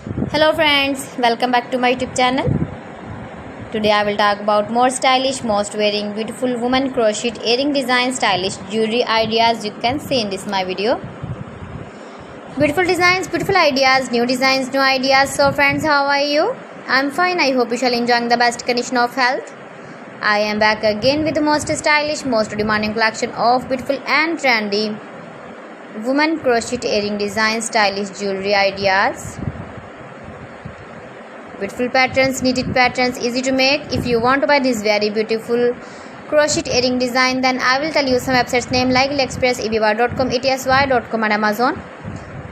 Hello friends, welcome back to my YouTube channel. Today I will talk about more stylish, most wearing beautiful woman crochet earring design, stylish jewelry ideas you can see in this my video. Beautiful designs, beautiful ideas, new designs, new ideas. So friends, how are you? I'm fine. I hope you shall enjoying the best condition of health. I am back again with the most stylish, most demanding collection of beautiful and trendy woman crochet earring design, stylish jewelry ideas. Beautiful patterns, knitted patterns, easy to make. If you want to buy this very beautiful crochet earring design, then I will tell you some websites name like AliExpress, eBay.com, etsy.com and Amazon.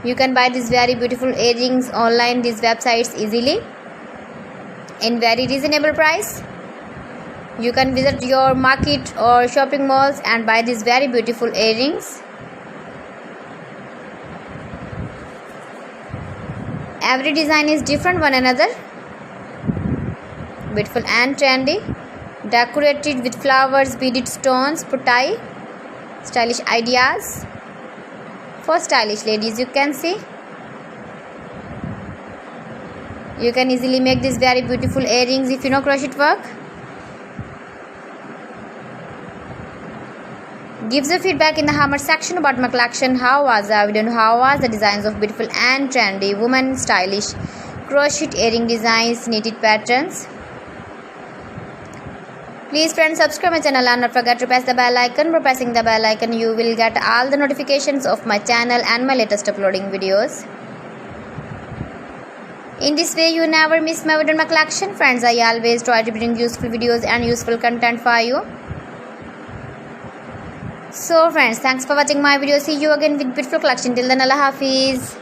You can buy these very beautiful earrings online, these websites easily in very reasonable price. You can visit your market or shopping malls and buy these very beautiful earrings. Every design is different one another. Beautiful and trendy, decorated with flowers, beaded stones, putai, stylish ideas for stylish ladies. You can see you can easily make these very beautiful earrings if you know crochet work. Give the feedback in the comment section about my collection. How was the video and how was the designs of beautiful and trendy woman stylish crochet earring designs, knitted patterns. Please friends, subscribe my channel and not forget to press the bell icon. By pressing the bell icon you will get all the notifications of my channel and my latest uploading videos. In this way you never miss my video and my collection. Friends, I always try to bring useful videos and useful content for you. So friends, thanks for watching my video. See you again with beautiful collection. Till then, Allah Hafiz.